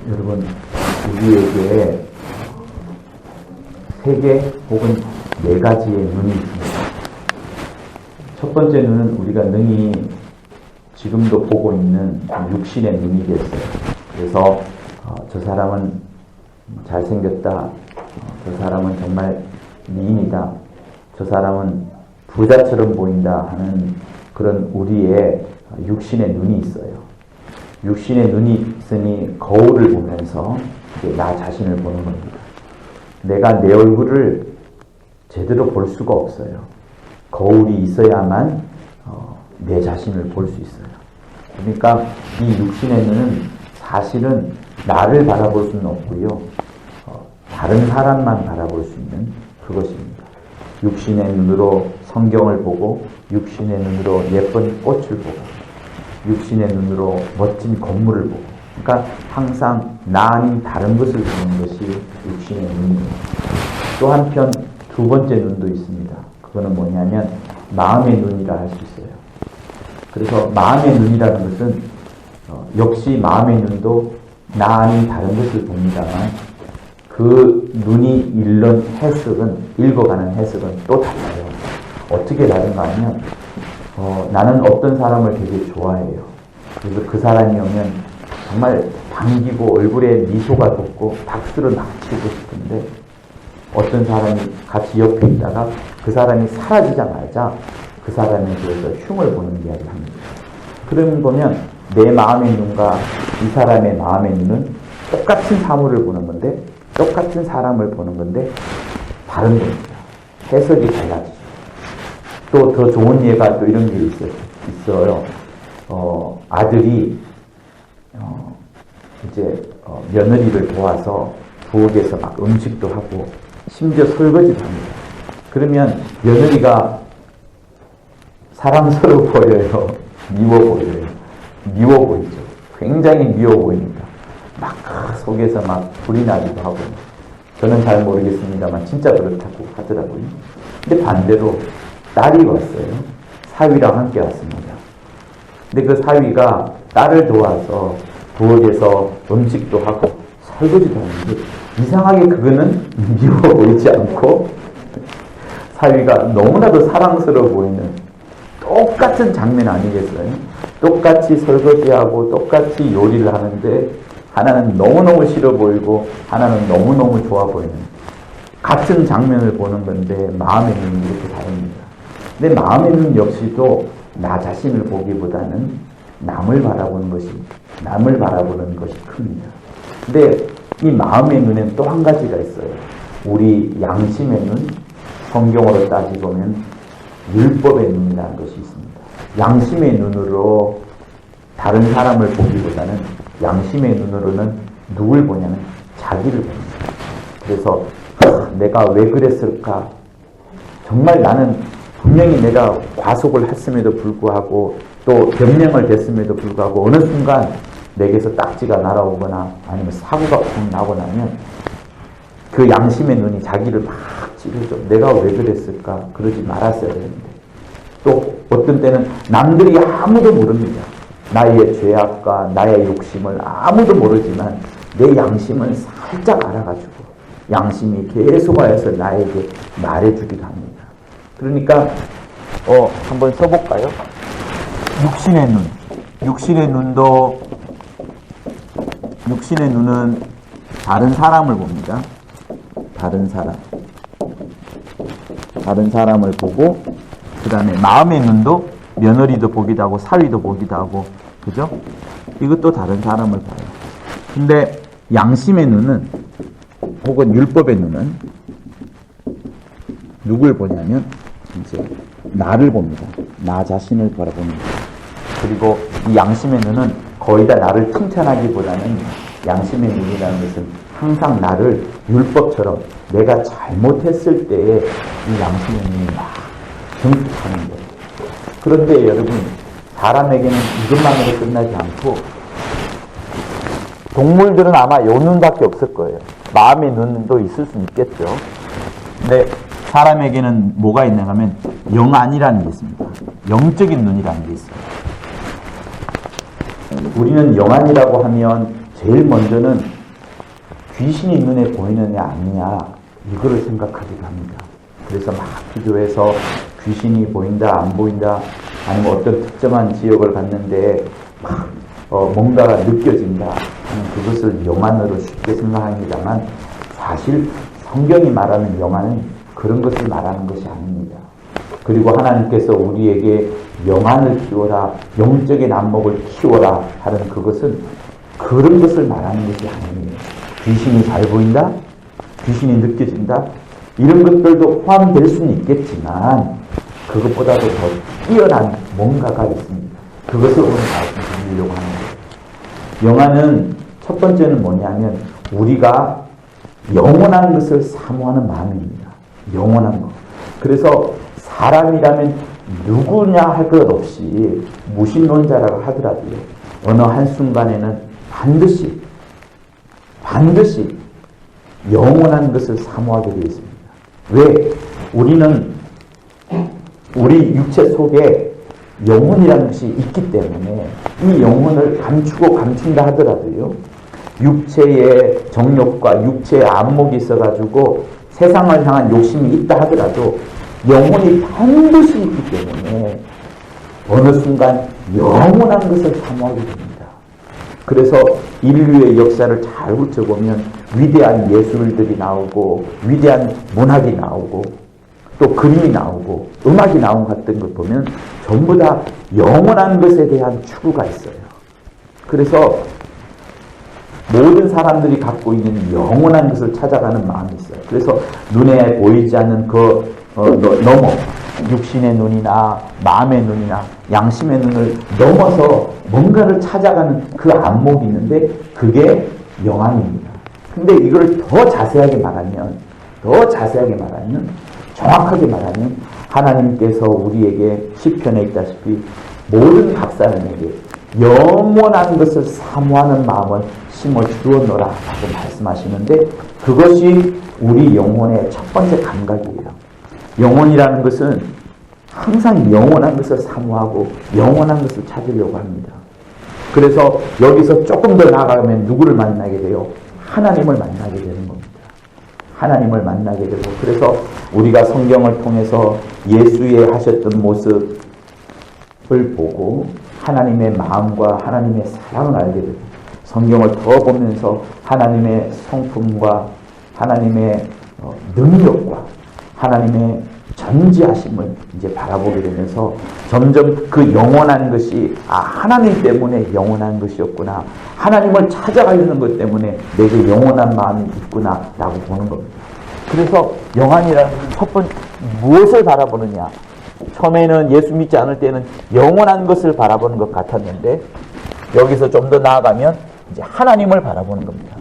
여러분, 우리에게 세 개 혹은 네 가지의 눈이 있습니다. 첫 번째 눈은 우리가 능히 지금도 보고 있는 육신의 눈이겠어요. 그래서 저 사람은 잘생겼다, 저 사람은 정말 미인이다, 저 사람은 부자처럼 보인다 하는 그런 우리의 육신의 눈이 있어요. 육신의 눈이 있으니 거울을 보면서 나 자신을 보는 겁니다. 내가 내 얼굴을 제대로 볼 수가 없어요. 거울이 있어야만 내 자신을 볼 수 있어요. 그러니까 이 육신의 눈은 사실은 나를 바라볼 수는 없고요. 다른 사람만 바라볼 수 있는 그것입니다. 육신의 눈으로 성경을 보고, 육신의 눈으로 예쁜 꽃을 보고, 육신의 눈으로 멋진 건물을 보고, 그러니까 항상 나 아닌 다른 것을 보는 것이 육신의 눈입니다. 또 한편 두 번째 눈도 있습니다. 그거는 뭐냐면 마음의 눈이라 할 수 있어요. 그래서 마음의 눈이라는 것은 역시 마음의 눈도 나 아닌 다른 것을 봅니다만 그 눈이 읽어가는 해석은 또 달라요. 어떻게 다른가 하면 나는 어떤 사람을 되게 좋아해요. 그래서 그 사람이 오면 정말 반기고 얼굴에 미소가 돋고 박수를 막 치고 싶은데 어떤 사람이 같이 옆에 있다가 그 사람이 사라지자마자 그 사람에 대해서 흉을 보는 이야기를 합니다. 그러면 보면 내 마음의 눈과 이 사람의 마음의 눈은 똑같은 사물을 보는 건데, 똑같은 사람을 보는 건데 다른 겁니다. 해석이 달라지죠. 또 더 좋은 예가 또 이런 게 있어요. 아들이 며느리를 도와서 부엌에서 막 음식도 하고 심지어 설거지도 합니다. 그러면 며느리가 사랑스러워 보여요? 미워 보여요? 미워 보이죠. 굉장히 미워 보입니다. 막 속에서 막 불이 나기도 하고, 저는 잘 모르겠습니다만 진짜 그렇다고 하더라고요. 근데 반대로 딸이 왔어요. 사위랑 함께 왔습니다. 근데 그 사위가 딸을 도와서 부엌에서 음식도 하고 설거지도 하는데 이상하게 그거는 미워 보이지 않고 사위가 너무나도 사랑스러워 보이는 똑같은 장면 아니겠어요? 똑같이 설거지하고 똑같이 요리를 하는데 하나는 너무너무 싫어 보이고 하나는 너무너무 좋아 보이는 같은 장면을 보는 건데 마음의 눈이 이렇게 다릅니다. 근데 마음의 눈 역시도 나 자신을 보기보다는 남을 바라보는 것이 큽니다. 근데 이 마음의 눈에는 또 한 가지가 있어요. 우리 양심의 눈, 성경으로 따지보면 율법의 눈이라는 것이 있습니다. 양심의 눈으로 다른 사람을 보기보다는 양심의 눈으로는 누굴 보냐면 자기를 봅니다. 그래서 내가 왜 그랬을까? 정말 나는 분명히 내가 과속을 했음에도 불구하고 또 변명을 됐음에도 불구하고 어느 순간 내게서 딱지가 날아오거나 아니면 사고가 푹 나고 나면 그 양심의 눈이 자기를 막 찌르죠. 내가 왜 그랬을까? 그러지 말았어야 되는데. 또 어떤 때는 남들이 아무도 모릅니다. 나의 죄악과 나의 욕심을 아무도 모르지만 내 양심은 살짝 알아가지고 양심이 계속하여서 나에게 말해주기도 합니다. 그러니까 한번 써볼까요? 육신의 눈. 육신의 눈은 다른 사람을 봅니다. 다른 사람을 보고, 그 다음에 마음의 눈도 며느리도 보기도 하고 사위도 보기도 하고, 그죠? 이것도 다른 사람을 봐요. 근데 양심의 눈은 혹은 율법의 눈은 누굴 보냐면 이제 나를 봅니다. 나 자신을 바라봅니다. 그리고 이 양심의 눈은 거의 다 나를 칭찬하기보다는 양심의 눈이라는 것은 항상 나를 율법처럼 내가 잘못했을 때에 이 양심의 눈이 막 증폭하는 거예요. 그런데 여러분, 사람에게는 이것만으로 끝나지 않고 동물들은 아마 요 눈밖에 없을 거예요. 마음의 눈도 있을 수 있겠죠. 근데 사람에게는 뭐가 있는가 하면 영안이라는 게 있습니다. 영적인 눈이라는 게 있어요. 우리는 영안이라고 하면 제일 먼저는 귀신이 눈에 보이느냐 아니냐 이거를 생각하기도 합니다. 그래서 막 기도해서 귀신이 보인다 안 보인다 아니면 어떤 특정한 지역을 갔는데 막 뭔가가 느껴진다 하는 그것을 영안으로 쉽게 생각합니다만 사실 성경이 말하는 영안은 그런 것을 말하는 것이 아닙니다. 그리고 하나님께서 우리에게 영안을 키워라, 영적인 안목을 키워라 하는 그것은 그런 것을 말하는 것이 아니에요. 귀신이 잘 보인다? 귀신이 느껴진다? 이런 것들도 포함될 수는 있겠지만 그것보다도 더 뛰어난 뭔가가 있습니다. 그것을 오늘 말씀드리려고 하는 거예요. 영안은 첫 번째는 뭐냐면 우리가 영원한 것을 사모하는 마음입니다. 영원한 것. 그래서 사람이라면 누구냐 할 것 없이 무신론자라고 하더라도요. 어느 한순간에는 반드시 영원한 것을 사모하게 되어 있습니다. 왜? 우리는 우리 육체 속에 영혼이라는 것이 있기 때문에 이 영혼을 감추고 감춘다 하더라도요. 육체의 정욕과 육체의 안목이 있어가지고 세상을 향한 욕심이 있다 하더라도 영혼이 반드시 있기 때문에 어느 순간 영원한 것을 사모하게 됩니다. 그래서 인류의 역사를 잘 훑어보면 위대한 예술들이 나오고 위대한 문학이 나오고 또 그림이 나오고 음악이 나온 같은 걸 보면 전부 다 영원한 것에 대한 추구가 있어요. 그래서 모든 사람들이 갖고 있는 영원한 것을 찾아가는 마음이 있어요. 그래서 눈에 보이지 않는 넘어 육신의 눈이나 마음의 눈이나 양심의 눈을 넘어서 뭔가를 찾아가는 그 안목이 있는데 그게 영안입니다. 근데 이걸 더 자세하게 말하면 정확하게 말하면 하나님께서 우리에게 시편에 있다시피 모든 각 사람에게 영원한 것을 사모하는 마음을 심어 주었노라 라고 말씀하시는데 그것이 우리 영혼의 첫 번째 감각이에요. 영혼이라는 것은 항상 영원한 것을 사모하고 영원한 것을 찾으려고 합니다. 그래서 여기서 조금 더 나아가면 누구를 만나게 돼요? 하나님을 만나게 되는 겁니다. 하나님을 만나게 되고 그래서 우리가 성경을 통해서 예수의 하셨던 모습을 보고 하나님의 마음과 하나님의 사랑을 알게 되고 성경을 더 보면서 하나님의 성품과 하나님의 능력과 하나님의 전지하심을 이제 바라보게 되면서 점점 그 영원한 것이 하나님 때문에 영원한 것이었구나. 하나님을 찾아가려는 것 때문에 내게 영원한 마음이 있구나 라고 보는 겁니다. 그래서 영안이라는 첫 번째 무엇을 바라보느냐. 처음에는 예수 믿지 않을 때는 영원한 것을 바라보는 것 같았는데 여기서 좀 더 나아가면 이제 하나님을 바라보는 겁니다.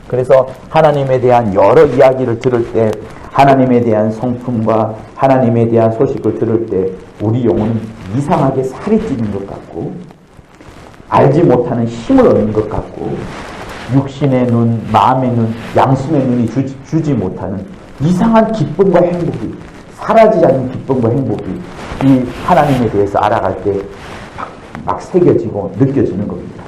그래서 하나님에 대한 여러 이야기를 들을 때 하나님에 대한 성품과 하나님에 대한 소식을 들을 때 우리 영혼은 이상하게 살이 찌는 것 같고 알지 못하는 힘을 얻는 것 같고 육신의 눈, 마음의 눈, 양심의 눈이 주지 못하는 이상한 기쁨과 행복이 사라지지 않는 기쁨과 행복이 이 하나님에 대해서 알아갈 때 막 새겨지고 느껴지는 겁니다.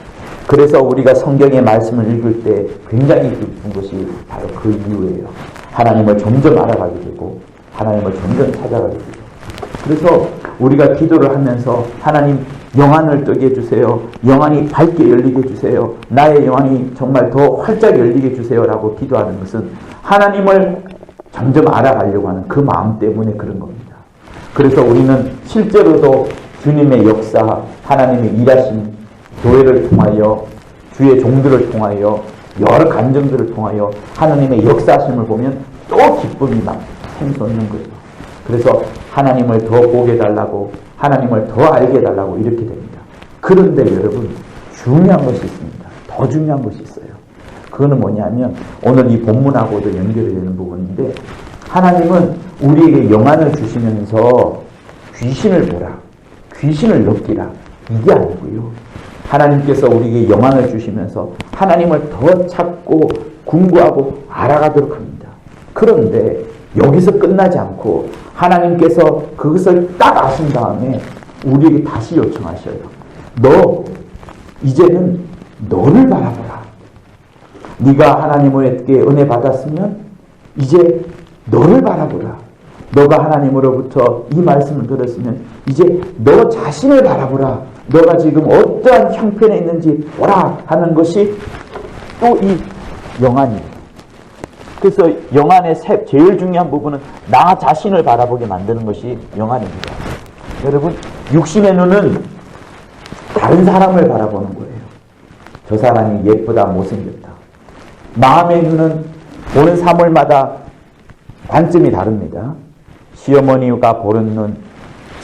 그래서 우리가 성경의 말씀을 읽을 때 굉장히 기쁜 것이 바로 그 이유예요. 하나님을 점점 알아가게 되고 하나님을 점점 찾아가게 되고 그래서 우리가 기도를 하면서 하나님 영안을 뜨게 해주세요. 영안이 밝게 열리게 해주세요. 나의 영안이 정말 더 활짝 열리게 해주세요 라고 기도하는 것은 하나님을 점점 알아가려고 하는 그 마음 때문에 그런 겁니다. 그래서 우리는 실제로도 주님의 역사, 하나님의 일하심, 교회를 통하여 주의 종들을 통하여 여러 감정들을 통하여 하나님의 역사하심을 보면 또 기쁨이 막 샘솟는 거죠. 그래서 하나님을 더 보게 해달라고 하나님을 더 알게 해달라고 이렇게 됩니다. 그런데 여러분 중요한 것이 있습니다. 더 중요한 것이 있어요. 그거는 뭐냐면 오늘 이 본문하고도 연결이 되는 부분인데 하나님은 우리에게 영안을 주시면서 귀신을 보라, 귀신을 느끼라 이게 아니고요. 하나님께서 우리에게 영안을 주시면서 하나님을 더 찾고 궁구하고 알아가도록 합니다. 그런데 여기서 끝나지 않고 하나님께서 그것을 딱 아신 다음에 우리에게 다시 요청하셔요. 너 이제는 너를 바라보라. 네가 하나님에게 은혜 받았으면 이제 너를 바라보라. 너가 하나님으로부터 이 말씀을 들었으면 이제 너 자신을 바라보라. 너가 지금 어떠한 형편에 있는지 보라 하는 것이 또 이 영안이에요. 그래서 영안의 제일 중요한 부분은 나 자신을 바라보게 만드는 것이 영안입니다. 여러분, 육신의 눈은 다른 사람을 바라보는 거예요. 저 사람이 예쁘다, 못생겼다. 마음의 눈은 보는 사물마다 관점이 다릅니다. 시어머니가 보는 눈,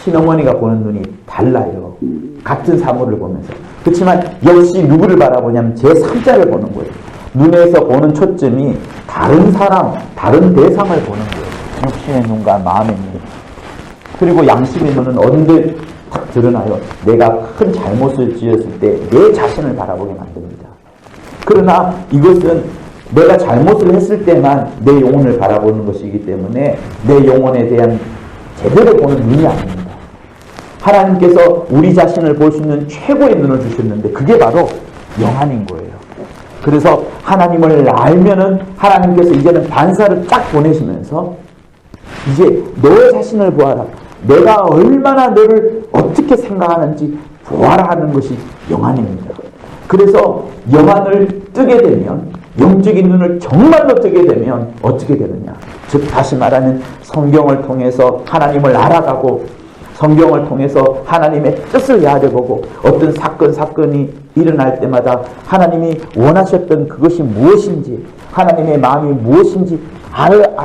친어머니가 보는 눈이 달라요. 같은 사물을 보면서. 그렇지만 역시 누구를 바라보냐면 제3자를 보는 거예요. 눈에서 보는 초점이 다른 사람, 다른 대상을 보는 거예요. 육신의 눈과 마음의 눈. 그리고 양심의 눈은 언제 딱 드러나요? 내가 큰 잘못을 지었을 때 내 자신을 바라보게 만듭니다. 그러나 이것은 내가 잘못을 했을 때만 내 영혼을 바라보는 것이기 때문에 내 영혼에 대한 제대로 보는 눈이 아닙니다. 하나님께서 우리 자신을 볼 수 있는 최고의 눈을 주셨는데 그게 바로 영안인 거예요. 그래서 하나님을 알면은 하나님께서 이제는 반사를 쫙 보내시면서 이제 너 자신을 보아라. 내가 얼마나 너를 어떻게 생각하는지 보아라 하는 것이 영안입니다. 그래서 영안을 뜨게 되면, 영적인 눈을 정말로 뜨게 되면 어떻게 되느냐. 즉 다시 말하면 성경을 통해서 하나님을 알아가고 성경을 통해서 하나님의 뜻을 야려보고 어떤 사건이 일어날 때마다 하나님이 원하셨던 그것이 무엇인지, 하나님의 마음이 무엇인지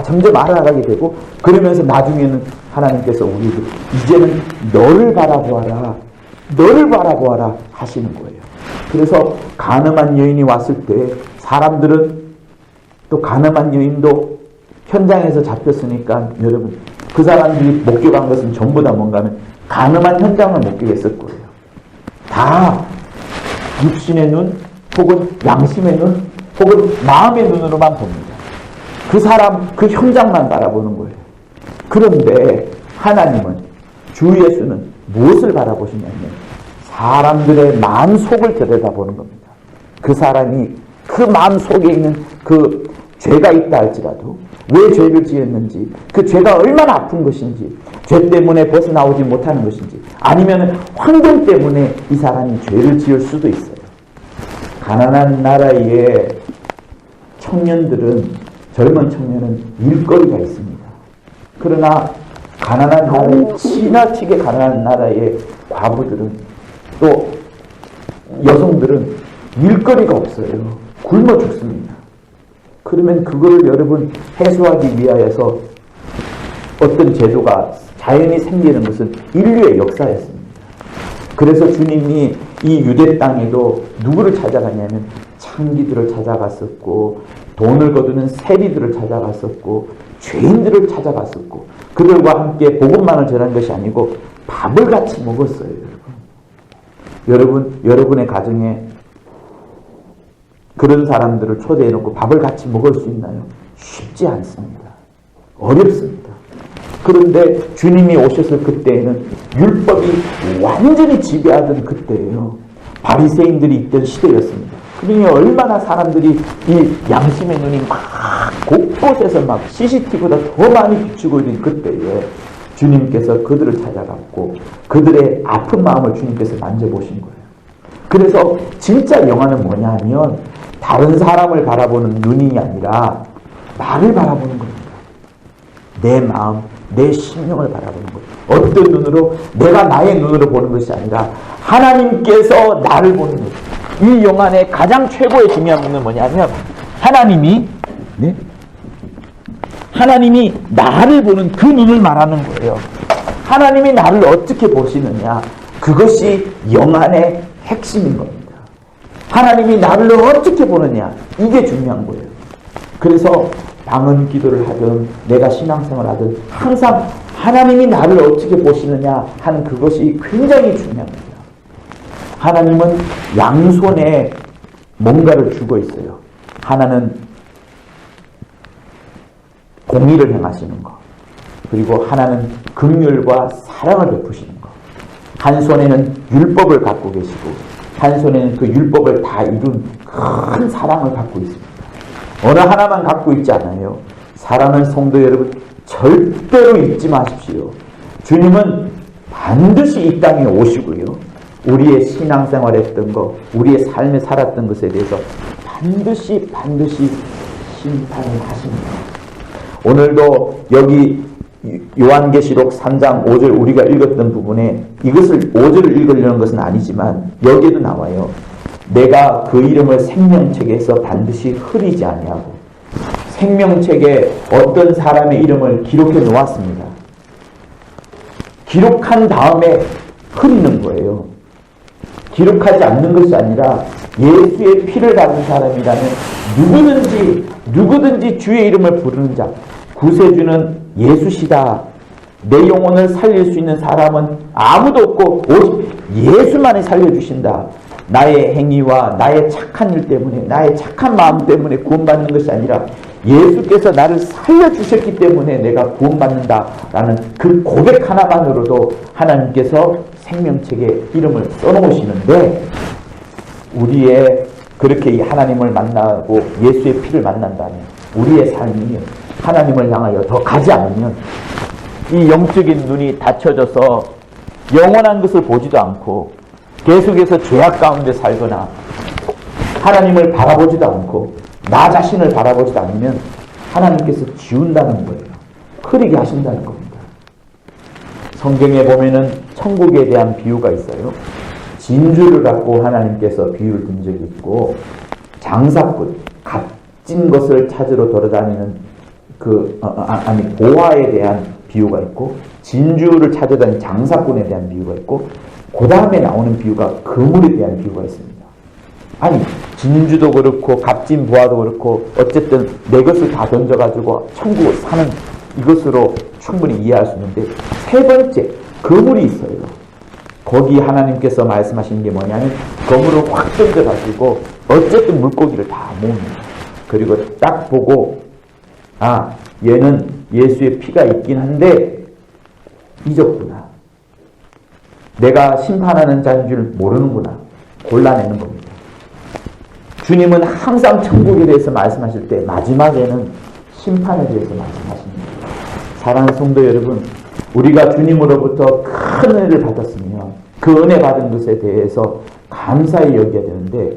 점점 알아가게 되고, 그러면서 나중에는 하나님께서 우리에게 이제는 너를 바라보아라, 너를 바라보아라 하시는 거예요. 그래서 가늠한 여인이 왔을 때 사람들은, 또 가늠한 여인도 현장에서 잡혔으니까 여러분, 그 사람들이 목격한 것은 전부 다 뭔가 하면 가늠한 현장을 목격했을 거예요. 다 육신의 눈, 혹은 양심의 눈, 혹은 마음의 눈으로만 봅니다. 그 사람, 그 현장만 바라보는 거예요. 그런데 하나님은, 주 예수는 무엇을 바라보시냐면 사람들의 마음 속을 들여다보는 겁니다. 그 사람이 그 마음 속에 있는 그 죄가 있다 할지라도 왜 죄를 지었는지, 그 죄가 얼마나 아픈 것인지, 죄 때문에 벗어나오지 못하는 것인지, 아니면 환경 때문에 이 사람이 죄를 지을 수도 있어요. 가난한 나라의 청년들은, 젊은 청년은 일거리가 있습니다. 그러나 가난한 나라의, 지나치게 가난한 나라의 과부들은, 또 여성들은 일거리가 없어요. 굶어 죽습니다. 그러면 그거를 여러분 해소하기 위하여서 어떤 제도가 자연히 생기는 것은 인류의 역사였습니다. 그래서 주님이 이 유대 땅에도 누구를 찾아가냐면 창기들을 찾아갔었고, 돈을 거두는 세리들을 찾아갔었고, 죄인들을 찾아갔었고, 그들과 함께 복음만을 전한 것이 아니고 밥을 같이 먹었어요. 여러분의 가정에 그런 사람들을 초대해놓고 밥을 같이 먹을 수 있나요? 쉽지 않습니다. 어렵습니다. 그런데 주님이 오셨을 그때에는 율법이 완전히 지배하던 그때예요. 바리새인들이 있던 시대였습니다. 그러니 얼마나 사람들이 이 양심의 눈이 막 곳곳에서 막 CCTV보다 더 많이 비추고 있는 그때에 주님께서 그들을 찾아갔고 그들의 아픈 마음을 주님께서 만져보신 거예요. 그래서 진짜 영화는 뭐냐 하면 다른 사람을 바라보는 눈이 아니라 나를 바라보는 겁니다. 내 마음, 내 심령을 바라보는 거예요. 어떤 눈으로? 내가 나의 눈으로 보는 것이 아니라 하나님께서 나를 보는 거예요. 이 영안의 가장 최고의 중요한 부분은 뭐냐면 하나님이 나를 보는 그 눈을 말하는 거예요. 하나님이 나를 어떻게 보시느냐, 그것이 영안의 핵심인 겁니다. 하나님이 나를 어떻게 보느냐, 이게 중요한 거예요. 그래서 방언 기도를 하든 내가 신앙생활을 하든 항상 하나님이 나를 어떻게 보시느냐 하는 그것이 굉장히 중요합니다. 하나님은 양손에 뭔가를 주고 있어요. 하나는 공의를 행하시는 것, 그리고 하나는 긍휼과 사랑을 베푸시는 것. 한 손에는 율법을 갖고 계시고 한 손에는 그 율법을 다 이룬 큰 사랑을 갖고 있습니다. 어느 하나만 갖고 있지 않아요. 사랑하는 성도 여러분, 절대로 잊지 마십시오. 주님은 반드시 이 땅에 오시고요. 우리의 신앙생활 했던 것, 우리의 삶에 살았던 것에 대해서 반드시 심판을 하십니다. 오늘도 여기 요한계시록 3장 5절 우리가 읽었던 부분에 이것을 5절을 읽으려는 것은 아니지만 여기에도 나와요. 내가 그 이름을 생명책에서 반드시 흐리지 아니하고, 생명책에 어떤 사람의 이름을 기록해 놓았습니다. 기록한 다음에 흐리는 거예요. 기록하지 않는 것이 아니라 예수의 피를 받은 사람이라면 누구든지 주의 이름을 부르는 자, 구세주는 예수시다. 내 영혼을 살릴 수 있는 사람은 아무도 없고 오직 예수만이 살려주신다. 나의 행위와 나의 착한 일 때문에, 나의 착한 마음 때문에 구원받는 것이 아니라 예수께서 나를 살려주셨기 때문에 내가 구원받는다라는 그 고백 하나만으로도 하나님께서 생명책에 이름을 써놓으시는데, 우리의 그렇게 하나님을 만나고 예수의 피를 만난다면 우리의 삶이 하나님을 향하여 더 가지 않으면 이 영적인 눈이 닫혀져서 영원한 것을 보지도 않고 계속해서 죄악 가운데 살거나 하나님을 바라보지도 않고 나 자신을 바라보지도 않으면 하나님께서 지운다는 거예요. 흐리게 하신다는 겁니다. 성경에 보면은 천국에 대한 비유가 있어요. 진주를 갖고 하나님께서 비유를 든 적이 있고, 장사꾼, 값진 것을 찾으러 돌아다니는 보화에 대한 비유가 있고, 진주를 찾아다니는 장사꾼에 대한 비유가 있고, 그 다음에 나오는 비유가 그물에 대한 비유가 있습니다. 아니, 진주도 그렇고 값진 보화도 그렇고 어쨌든 내 것을 다 던져가지고 천국을 사는 이것으로 충분히 이해할 수 있는데, 세 번째 그물이 있어요. 거기 하나님께서 말씀하시는 게 뭐냐면 그물을 확 던져가지고 어쨌든 물고기를 다 모읍니다. 그리고 딱 보고, 아, 얘는 예수의 피가 있긴 한데 잊었구나. 내가 심판하는 자인 줄 모르는구나. 골라내는 겁니다. 주님은 항상 천국에 대해서 말씀하실 때 마지막에는 심판에 대해서 말씀하십니다. 사랑하는 성도 여러분, 우리가 주님으로부터 큰 은혜를 받았으면 그 은혜 받은 것에 대해서 감사히 여겨야 되는데,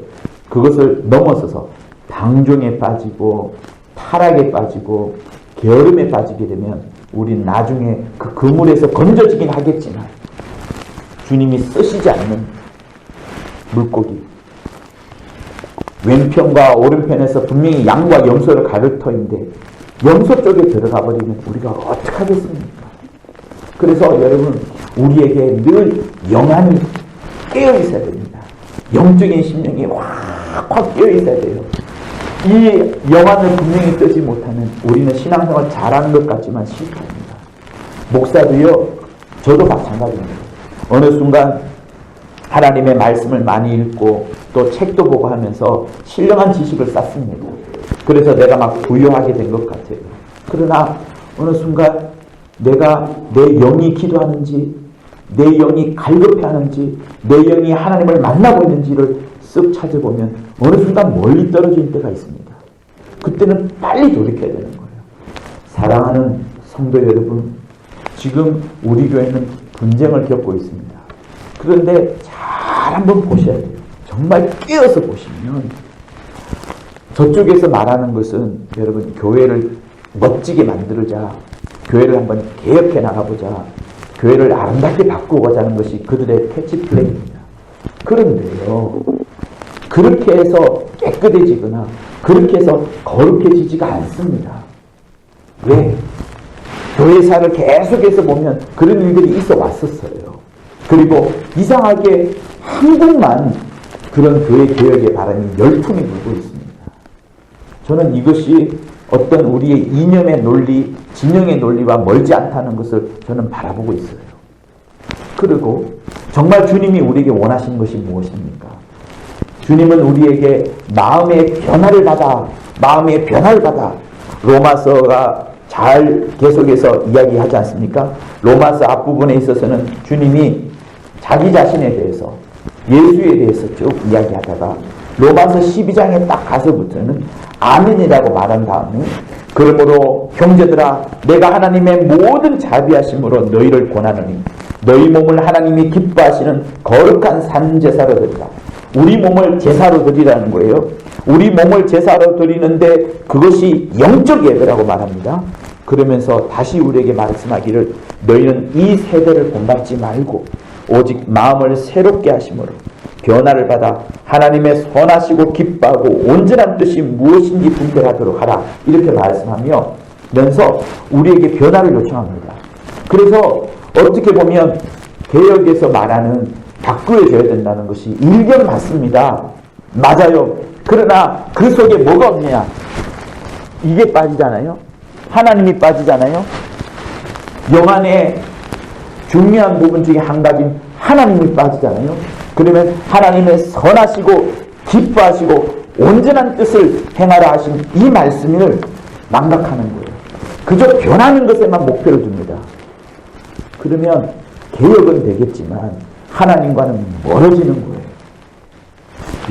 그것을 넘어서서 방종에 빠지고 타락에 빠지고 게으름에 빠지게 되면 우린 나중에 그 그물에서 건져지긴 하겠지만 주님이 쓰시지 않는 물고기, 왼편과 오른편에서 분명히 양과 염소를 가릴 터인데 염소 쪽에 들어가 버리면 우리가 어떻게 하겠습니까? 그래서 여러분, 우리에게 늘 영안이 깨어 있어야 됩니다. 영적인 심령이 확 깨어 있어야 돼요. 이 영안을 분명히 뜨지 못하면 우리는 신앙생활 잘하는 것 같지만 실패합니다. 목사도요, 저도 마찬가지입니다. 어느 순간 하나님의 말씀을 많이 읽고 또 책도 보고 하면서 신령한 지식을 쌓습니다. 그래서 내가 막 부유하게 된 것 같아요. 그러나 어느 순간 내가 내 영이 기도하는지, 내 영이 갈급해하는지, 내 영이 하나님을 만나고 있는지를 쓱 찾아보면 어느 순간 멀리 떨어질 때가 있습니다. 그때는 빨리 돌이켜야 되는 거예요. 사랑하는 성도 여러분, 지금 우리 교회는 분쟁을 겪고 있습니다. 그런데 잘 한번 보셔야 돼요. 정말 깨어서 보시면 저쪽에서 말하는 것은, 여러분, 교회를 멋지게 만들자, 교회를 한번 개혁해 나가보자, 교회를 아름답게 바꾸고자 하는 것이 그들의 캐치플레이입니다. 그런데요, 그렇게 해서 깨끗해지거나 그렇게 해서 거룩해지지가 않습니다. 왜? 교회사를 계속해서 보면 그런 일들이 있어 왔었어요. 그리고 이상하게 한국만 그런 교회 개혁의 바람이 열풍이 불고 있습니다. 저는 이것이 어떤 우리의 이념의 논리, 진영의 논리와 멀지 않다는 것을 저는 바라보고 있어요. 그리고 정말 주님이 우리에게 원하시는 것이 무엇입니까? 주님은 우리에게 마음의 변화를 받아, 로마서가 잘 계속해서 이야기하지 않습니까? 로마서 앞부분에 있어서는 주님이 자기 자신에 대해서, 예수에 대해서 쭉 이야기하다가 로마서 12장에 딱 가서부터는 아멘이라고 말한 다음에 그러므로 형제들아 내가 하나님의 모든 자비하심으로 너희를 권하노니 너희 몸을 하나님이 기뻐하시는 거룩한 산제사로 드리라. 우리 몸을 제사로 드리라는 거예요. 우리 몸을 제사로 드리는데 그것이 영적 예배라고 말합니다. 그러면서 다시 우리에게 말씀하기를 너희는 이 세대를 본받지 말고 오직 마음을 새롭게 하심으로 변화를 받아 하나님의 선하시고 기뻐하고 온전한 뜻이 무엇인지 분별하도록 하라. 이렇게 말씀하며 면서 우리에게 변화를 요청합니다. 그래서 어떻게 보면 개혁에서 말하는 바꾸어져야 된다는 것이 일견 맞습니다. 맞아요. 그러나 그 속에 뭐가 없냐? 이게 빠지잖아요. 하나님이 빠지잖아요. 영안의 중요한 부분 중에 한 가지는 하나님이 빠지잖아요. 그러면 하나님의 선하시고 기뻐하시고 온전한 뜻을 행하라 하신 이 말씀을 망각하는 거예요. 그저 변하는 것에만 목표를 둡니다. 그러면 개혁은 되겠지만 하나님과는 멀어지는 거예요.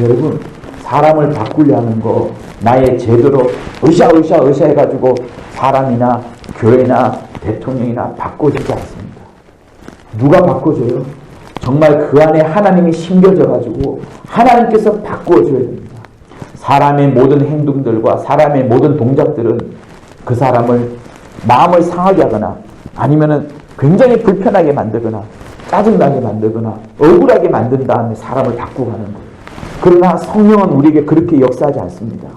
여러분, 사람을 바꾸려 하는 거 나의 제도로 으쌰 해가지고 사람이나 교회나 대통령이나 바꿔지지 않습니다. 누가 바꿔줘요? 정말 그 안에 하나님이 심겨져가지고 하나님께서 바꾸어줘야 됩니다. 사람의 모든 행동들과 사람의 모든 동작들은 그 사람을 마음을 상하게 하거나 아니면은 굉장히 불편하게 만들거나 짜증나게 만들거나 억울하게 만든 다음에 사람을 바꾸고 가는 거예요. 그러나 성령은 우리에게 그렇게 역사하지 않습니다.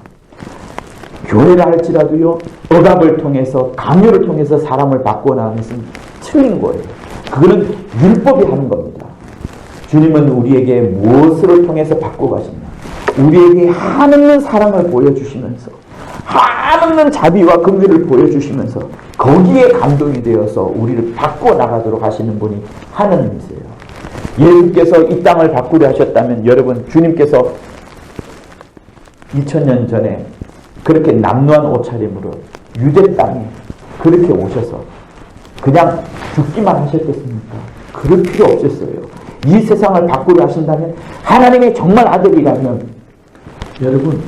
교회를 할지라도요, 억압을 통해서 강요를 통해서 사람을 바꾸어 나가는 것은 틀린 거예요. 그거는 율법이 하는 겁니다. 주님은 우리에게 무엇으로 통해서 바꾸어 가시냐? 우리에게 한없는 사랑을 보여주시면서 한없는 자비와 긍휼을 보여주시면서 거기에 감동이 되어서 우리를 바꾸어 나가도록 하시는 분이 하나님이세요. 예수께서 이 땅을 바꾸려 하셨다면 여러분, 주님께서 2000년 전에 그렇게 남루한 옷차림으로 유대 땅에 그렇게 오셔서 그냥 죽기만 하셨겠습니까? 그럴 필요 없었어요. 이 세상을 바꾸려 하신다면 하나님의 정말 아들이라면 여러분,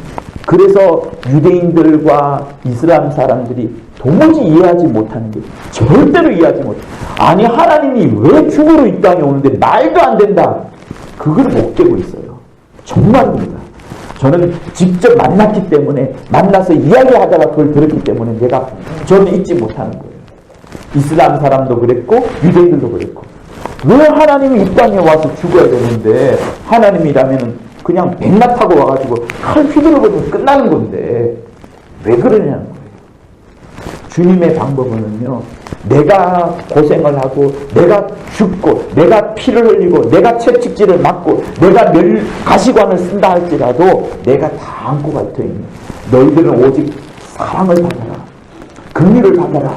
그래서 유대인들과 이슬람 사람들이 도무지 이해하지 못하는 게 절대로 이해하지 못해요. 아니 하나님이 왜 죽으러 이 땅에 오는데 말도 안 된다. 그걸 못 깨고 있어요. 정말입니다. 저는 직접 만났기 때문에 만나서 이야기하다가 그걸 들었기 때문에 저는 잊지 못하는 거예요. 이슬람 사람도 그랬고 유대인들도 그랬고 왜 하나님이 이 땅에 와서 죽어야 되는데 하나님이라면 그냥 백마 타고 와가지고 칼 휘두르면 끝나는 건데 왜 그러냐는 거예요. 주님의 방법은요, 내가 고생을 하고 내가 죽고 내가 피를 흘리고 내가 채찍질을 맞고 내가 가시관을 쓴다 할지라도 내가 다 안고 갈 터이니 너희들은 오직 사랑을 받아라, 긍휼을 받아라,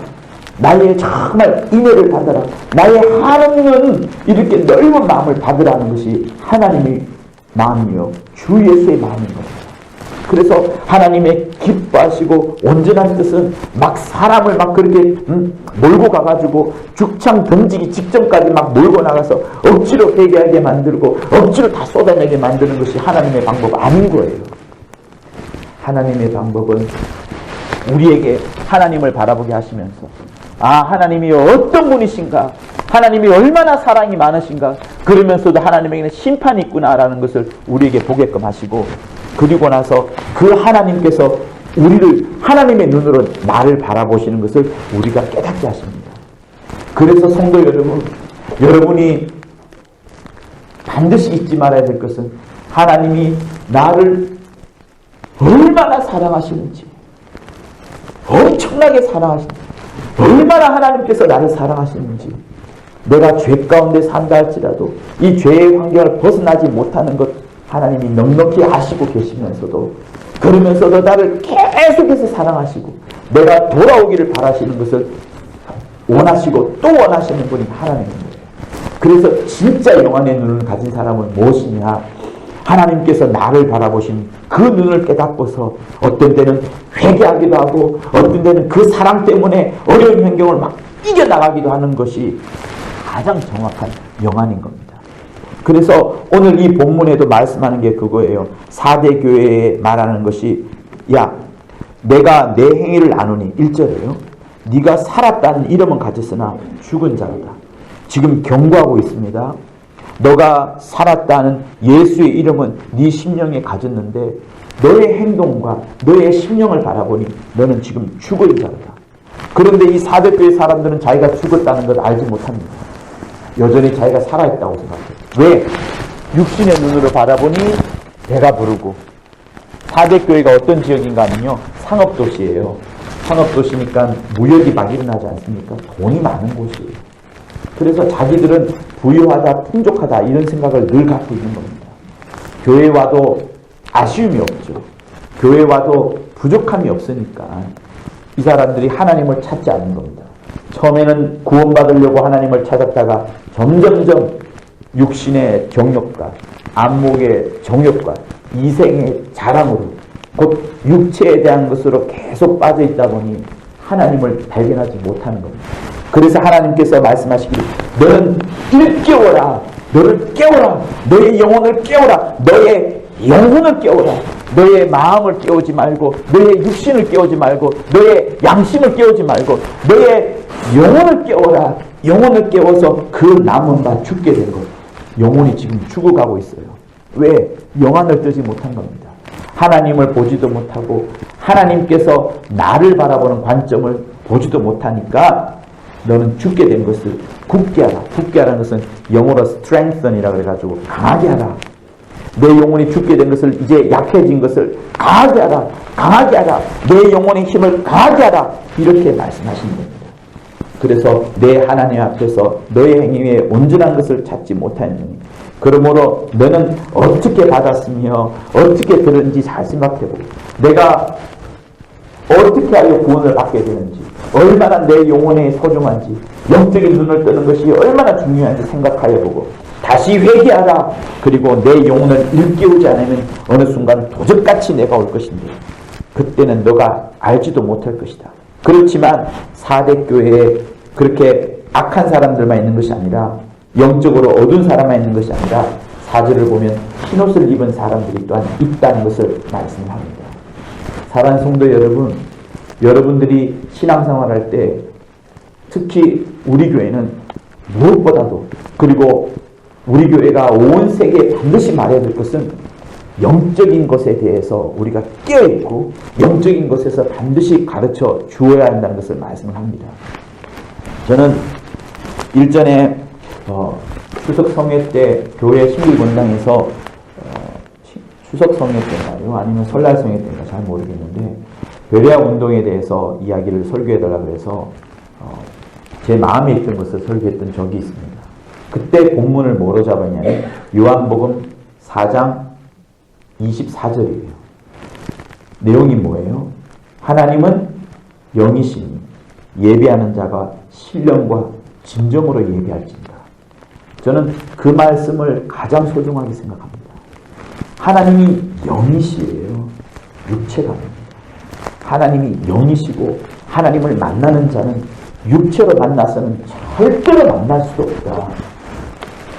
나의 정말 인애를 받아라, 나의 한없는 이렇게 넓은 마음을 받으라는 것이 하나님의 마음이요 주 예수의 마음인 겁니다. 그래서 하나님의 기뻐하시고 온전한 뜻은 막 사람을 막 그렇게 몰고 가가지고 죽창 던지기 직전까지 막 몰고 나가서 억지로 회개하게 만들고 억지로 다 쏟아내게 만드는 것이 하나님의 방법 아닌 거예요. 하나님의 방법은 우리에게 하나님을 바라보게 하시면서 하나님이 어떤 분이신가, 하나님이 얼마나 사랑이 많으신가, 그러면서도 하나님에게는 심판이 있구나라는 것을 우리에게 보게끔 하시고, 그리고 나서 그 하나님께서 우리를 하나님의 눈으로 나를 바라보시는 것을 우리가 깨닫게 하십니다. 그래서 성도 여러분, 여러분이 반드시 잊지 말아야 될 것은 하나님이 나를 얼마나 사랑하시는지, 엄청나게 사랑하시는지, 얼마나 하나님께서 나를 사랑하시는지, 내가 죄 가운데 산다 할지라도 이 죄의 환경을 벗어나지 못하는 것 하나님이 넉넉히 아시고 계시면서도, 그러면서도 나를 계속해서 사랑하시고 내가 돌아오기를 바라시는 것을 원하시고 또 원하시는 분이 하나님입니다. 그래서 진짜 영안의 눈을 가진 사람은 무엇이냐? 하나님께서 나를 바라보신 그 눈을 깨닫고서 어떤 때는 회개하기도 하고 어떤 때는 그 사랑 때문에 어려운 환경을 막 이겨나가기도 하는 것이 가장 정확한 영안인 겁니다. 그래서 오늘 이 본문에도 말씀하는 게 그거예요. 4대 교회에 말하는 것이, 야, 내가 내 행위를 아노니 1절이에요. 네가 살았다는 이름은 가졌으나 죽은 자로다. 지금 경고하고 있습니다. 너가 살았다는 예수의 이름은 네 심령에 가졌는데 너의 행동과 너의 심령을 바라보니 너는 지금 죽은 자로다. 그런데 이 사대교의 사람들은 자기가 죽었다는 걸 알지 못합니다. 여전히 자기가 살아있다고 생각해요. 왜? 육신의 눈으로 바라보니 배가 부르고. 사대교회가 어떤 지역인가 하면요, 상업도시예요. 상업도시니까 무역이 막 일어나지 않습니까? 돈이 많은 곳이에요. 그래서 자기들은 부유하다, 풍족하다 이런 생각을 늘 갖고 있는 겁니다. 교회 와도 아쉬움이 없죠. 교회 와도 부족함이 없으니까 이 사람들이 하나님을 찾지 않는 겁니다. 처음에는 구원받으려고 하나님을 찾았다가 점점점 육신의 정욕과 안목의 정욕과 이생의 자랑으로 곧 육체에 대한 것으로 계속 빠져있다 보니 하나님을 발견하지 못하는 겁니다. 그래서 하나님께서 말씀하시기를 너는 일깨워라. 너를 깨워라. 너의 영혼을 깨워라. 너의 영혼을 깨워라. 너의 마음을 깨우지 말고 너의 육신을 깨우지 말고 너의 양심을 깨우지 말고 너의 영혼을 깨워라. 영혼을 깨워서 그 남은 바 죽게 된 것. 영혼이 지금 죽어가고 있어요. 왜? 영안을 뜨지 못한 겁니다. 하나님을 보지도 못하고 하나님께서 나를 바라보는 관점을 보지도 못하니까 너는 죽게 된 것을 굳게 하라. 굳게 하라는 것은 영어로 strengthen이라고 해가지고 강하게 하라. 내 영혼이 죽게 된 것을 이제 약해진 것을 강하게 하라. 강하게 하라. 내 영혼의 힘을 강하게 하라. 이렇게 말씀하시는 겁니다. 그래서 내 하나님 앞에서 너의 행위에 온전한 것을 찾지 못하였느니 그러므로 너는 어떻게 받았으며 어떻게 들었는지 잘 생각해보고 내가 어떻게 하여 구원을 받게 되는지 얼마나 내 영혼에 소중한지 영적인 눈을 뜨는 것이 얼마나 중요한지 생각하여보고 다시 회개하라. 그리고 내 영혼을 일깨우지 않으면 어느 순간 도적같이 내가 올 것인데 그때는 너가 알지도 못할 것이다. 그렇지만 사대교회에 그렇게 악한 사람들만 있는 것이 아니라 영적으로 어두운 사람만 있는 것이 아니라 4절을 보면 흰옷을 입은 사람들이 또한 있다는 것을 말씀합니다. 사랑하는 성도 여러분, 여러분들이 신앙생활할 때 특히 우리 교회는 무엇보다도 그리고 우리 교회가 온 세계에 반드시 말해야 될 것은 영적인 것에 대해서 우리가 깨어있고 영적인 것에서 반드시 가르쳐 주어야 한다는 것을 말씀을 합니다. 저는 일전에 추석 성회 때 교회 신길권당에서 추석 성회 때인가요? 아니면 설날 성회 때인가 잘 모르겠는데 베레아 운동에 대해서 이야기를 설교해달라고 해서 제 마음에 있던 것을 설교했던 적이 있습니다. 그때 본문을 뭐로 잡았냐면 요한복음 4장 24절이에요. 내용이 뭐예요? 하나님은 영이시니 예배하는 자가 신령과 진정으로 예배할지니라. 저는 그 말씀을 가장 소중하게 생각합니다. 하나님이 영이시에요. 육체가 아닙니다. 하나님이 영이시고 하나님을 만나는 자는 육체로 만나서는 절대로 만날 수도 없다.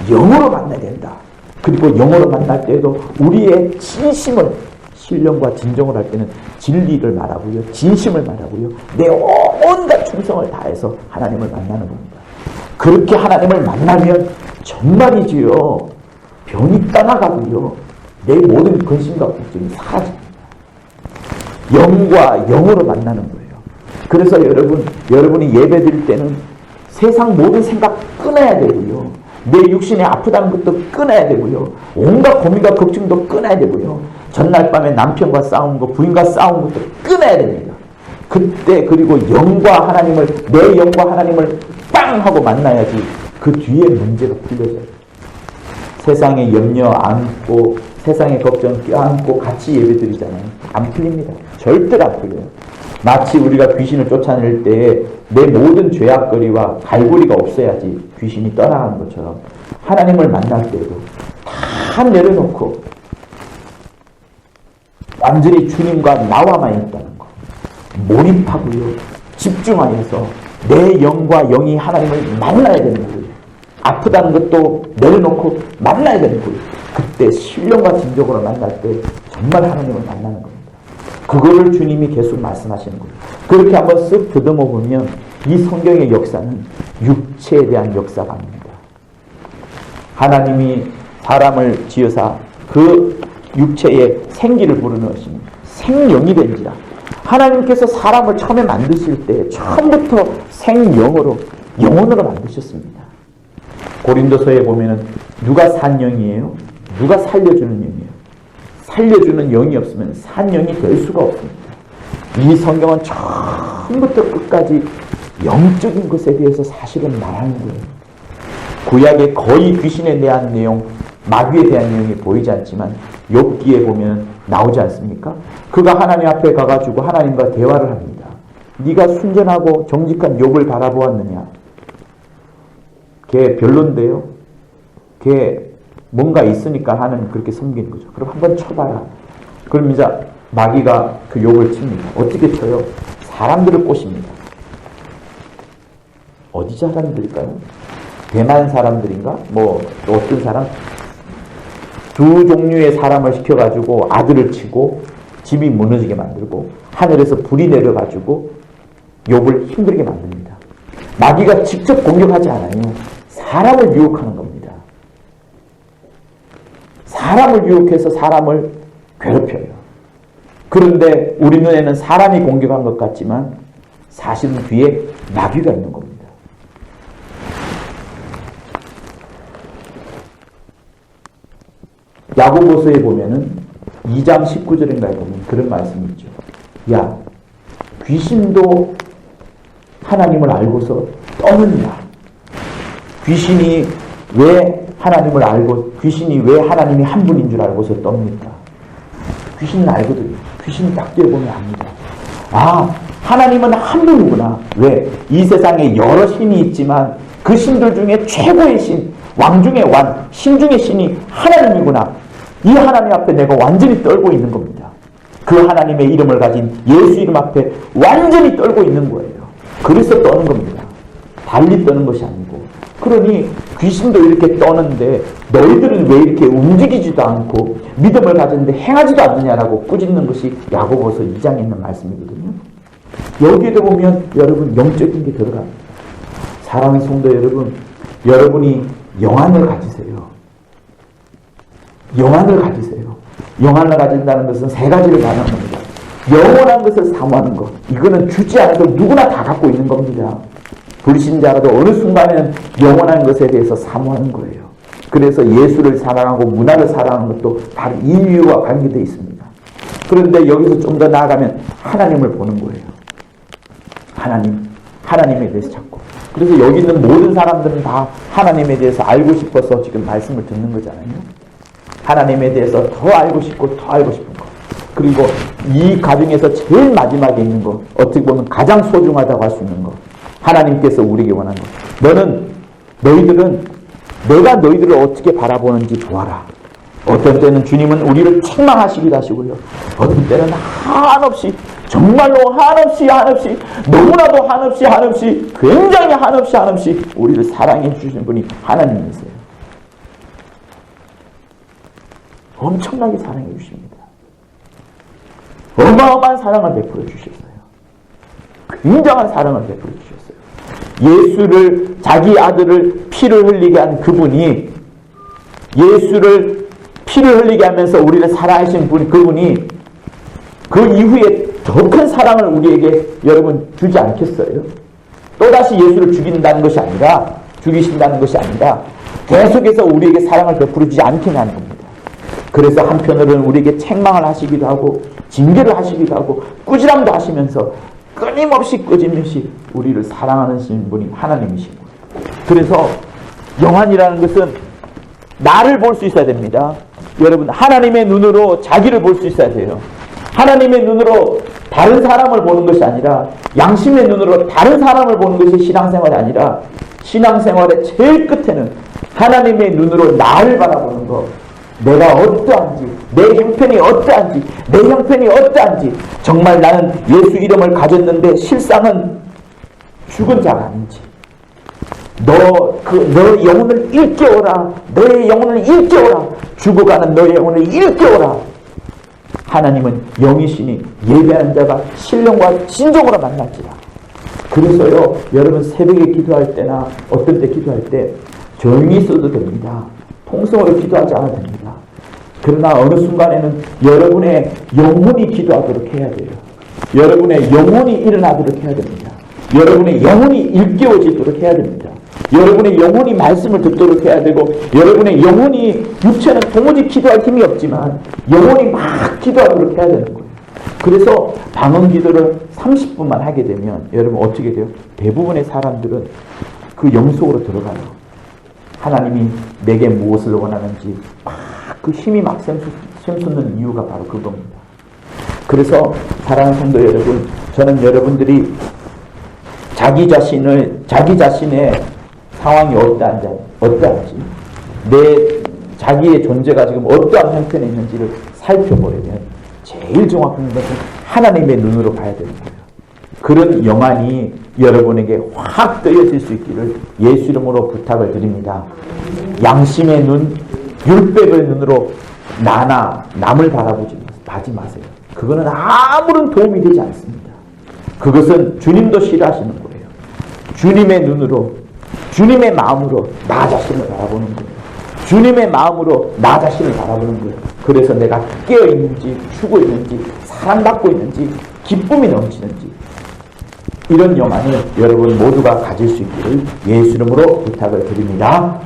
영으로 만나야 된다. 그리고 영으로 만날 때에도 우리의 진심을 신령과 진정을 할 때는 진리를 말하고요. 진심을 말하고요. 내 온갖 충성을 다해서 하나님을 만나는 겁니다. 그렇게 하나님을 만나면 정말이지요. 병이 떠나가고요. 내 모든 근심과 걱정이 사라집니다. 영과 영으로 만나는 거예요. 그래서 여러분이 예배 드릴 때는 세상 모든 생각 끊어야 되고요. 내 육신이 아프다는 것도 끊어야 되고요. 온갖 고민과 걱정도 끊어야 되고요. 전날 밤에 남편과 싸운 거, 부인과 싸운 것도 끊어야 됩니다. 그때 그리고 영과 하나님을 내 영과 하나님을 빵 하고 만나야지 그 뒤에 문제가 풀려져요. 세상에 염려 안고 세상의 걱정 껴안고 같이 예배드리잖아요. 안 풀립니다. 절대로 안 풀려요. 마치 우리가 귀신을 쫓아낼 때에 내 모든 죄악거리와 갈고리가 없어야지 귀신이 떠나가는 것처럼 하나님을 만날 때에도 다 내려놓고 완전히 주님과 나와만 있다는 거. 몰입하고요. 집중하여서 내 영과 영이 하나님을 만나야 되는 거예요. 아프다는 것도 내려놓고 만나야 되는 거예요. 그때 신령과 진정으로 만날 때 정말 하나님을 만나는 겁니다. 그거를 주님이 계속 말씀하시는 거예요. 그렇게 한번 쓱 더듬어 보면 이 성경의 역사는 육체에 대한 역사가 아닙니다. 하나님이 사람을 지으사 그 육체에 생기를 불어넣으시니 생명이 된지라. 하나님께서 사람을 처음에 만드실 때 처음부터 생명으로 영혼으로 만드셨습니다. 고린도서에 보면은 누가 산 영이에요? 누가 살려주는 영이에요? 살려주는 영이 없으면 산 영이 될 수가 없습니다. 이 성경은 처음부터 끝까지 영적인 것에 대해서 사실은 말하는 거예요. 구약에 거의 귀신에 대한 내용, 마귀에 대한 내용이 보이지 않지만 욥기에 보면 나오지 않습니까? 그가 하나님 앞에 가가지고 하나님과 대화를 합니다. 네가 순전하고 정직한 욥을 바라보았느냐? 걔 별론데요? 걔 뭔가 있으니까 하나님 그렇게 섬기는 거죠. 그럼 한번 쳐봐라. 그럼 이제 마귀가 그 욥을 칩니다. 어떻게 쳐요? 사람들을 꼬십니다. 어디 사람들일까요? 대만 사람들인가? 뭐 어떤 사람? 두 종류의 사람을 시켜가지고 아들을 치고 집이 무너지게 만들고 하늘에서 불이 내려가지고 욥을 힘들게 만듭니다. 마귀가 직접 공격하지 않아요. 사람을 유혹하는 겁니다. 사람을 유혹해서 사람을 괴롭혀요. 그런데 우리 눈에는 사람이 공격한 것 같지만 사실은 뒤에 마귀가 있는 겁니다. 야고보서에 보면은 2장 19절인가에 보면 그런 말씀이 있죠. 야, 귀신도 하나님을 알고서 떠느냐? 귀신이 왜 하나님을 알고, 귀신이 왜 하나님이 한 분인 줄 알고서 떱니까? 귀신은 알거든요. 귀신이 딱 뛰어보면 압니다. 아, 하나님은 한 분이구나. 왜? 이 세상에 여러 신이 있지만 그 신들 중에 최고의 신, 왕 중의 왕, 신 중의 신이 하나님이구나. 이 하나님 앞에 내가 완전히 떨고 있는 겁니다. 그 하나님의 이름을 가진 예수 이름 앞에 완전히 떨고 있는 거예요. 그래서 떠는 겁니다. 달리 떠는 것이 아니고. 그러니 귀신도 이렇게 떠는데 너희들은 왜 이렇게 움직이지도 않고 믿음을 가졌는데 행하지도 않느냐라고 꾸짖는 것이 야고보서 2장에 있는 말씀이거든요. 여기에도 보면 여러분 영적인 게 들어갑니다. 사랑하는 성도 여러분, 여러분이 영안을 가지세요. 영안을 가지세요. 영안을 가진다는 것은 세 가지를 말하는 겁니다. 영원한 것을 사모하는 것. 이거는 주지 않아도 누구나 다 갖고 있는 겁니다. 불신자라도 어느 순간에는 영원한 것에 대해서 사모하는 거예요. 그래서 예수를 사랑하고 문화를 사랑하는 것도 다른 인류와 관계되어 있습니다. 그런데 여기서 좀 더 나아가면 하나님을 보는 거예요. 하나님에 대해서 찾고. 그래서 여기 있는 모든 사람들은 다 하나님에 대해서 알고 싶어서 지금 말씀을 듣는 거잖아요. 하나님에 대해서 더 알고 싶고 더 알고 싶은 것. 그리고 이 가중에서 제일 마지막에 있는 것, 어떻게 보면 가장 소중하다고 할 수 있는 것. 하나님께서 우리에게 원하는 것. 너희들은 내가 너희들을 어떻게 바라보는지 보아라. 어떤 때는 주님은 우리를 책망하시기도 하시고요. 어떤 때는 한없이, 정말로 한없이 너무나도 한없이 굉장히 한없이 우리를 사랑해 주시는 분이 하나님이세요. 엄청나게 사랑해 주십니다. 어마어마한 사랑을 베풀어 주셨어요. 굉장한 사랑을 베풀어 주셨어요. 예수를, 자기 아들을 피를 흘리게 한 그분이, 예수를 피를 흘리게 하면서 우리를 사랑하신 그분이 그 이후에 더 큰 사랑을 우리에게 여러분 주지 않겠어요? 또다시 예수를 죽인다는 것이 아니라, 죽이신다는 것이 아니라 계속해서 우리에게 사랑을 베풀어 주지 않겠냐는 겁니다. 그래서 한편으로는 우리에게 책망을 하시기도 하고 징계를 하시기도 하고 꾸지람도 하시면서 끊임없이 우리를 사랑하는 분이 하나님이신 거예요. 그래서 영안이라는 것은 나를 볼 수 있어야 됩니다. 여러분, 하나님의 눈으로 자기를 볼 수 있어야 돼요. 하나님의 눈으로 다른 사람을 보는 것이 아니라, 양심의 눈으로 다른 사람을 보는 것이 신앙생활이 아니라, 신앙생활의 제일 끝에는 하나님의 눈으로 나를 바라보는 것. 내가 어떠한지, 내 형편이 어떠한지, 정말 나는 예수 이름을 가졌는데 실상은 죽은 자가 아닌지, 너 영혼을 일깨워라. 너의 영혼을 일깨워라. 죽어가는 너의 영혼을 일깨워라. 하나님은 영이시니 예배하는 자가 신령과 진정으로 만날지라. 그래서요, 여러분 새벽에 기도할 때나 어떤 때 기도할 때 조용히 있어도 됩니다. 통성으로 기도하지 않아도 됩니다. 그러나 어느 순간에는 여러분의 영혼이 기도하도록 해야 돼요. 여러분의 영혼이 일어나도록 해야 됩니다. 여러분의 영혼이 일깨워지도록 해야 됩니다. 여러분의 영혼이 말씀을 듣도록 해야 되고, 여러분의 영혼이, 육체는 도무지 기도할 힘이 없지만 영혼이 막 기도하도록 해야 되는 거예요. 그래서 방언 기도를 30분만 하게 되면 여러분 어떻게 돼요? 대부분의 사람들은 그 영속으로 들어가요. 하나님이 내게 무엇을 원하는지 막 그 힘이 막 샘솟는 이유가 바로 그겁니다. 그래서 사랑하는 성도 여러분, 저는 여러분들이 자기 자신의 상황이 어떠한지, 자기의 존재가 지금 어떠한 형편에 있는지를 살펴보려면 제일 정확한 것은 하나님의 눈으로 봐야 되는 거예요. 그런 영안이 여러분에게 확 뜨여질 수 있기를 예수 이름으로 부탁을 드립니다. 양심의 눈, 율법의 눈으로 남을 바라보지 마세요. 그거는 아무런 도움이 되지 않습니다. 그것은 주님도 싫어하시는 거예요. 주님의 눈으로, 주님의 마음으로 나 자신을 바라보는 거예요. 주님의 마음으로 나 자신을 바라보는 거예요. 그래서 내가 깨어있는지, 죽어 있는지, 사랑받고 있는지, 기쁨이 넘치는지, 이런 영안을 여러분 모두가 가질 수 있기를 예수 이름으로 부탁을 드립니다.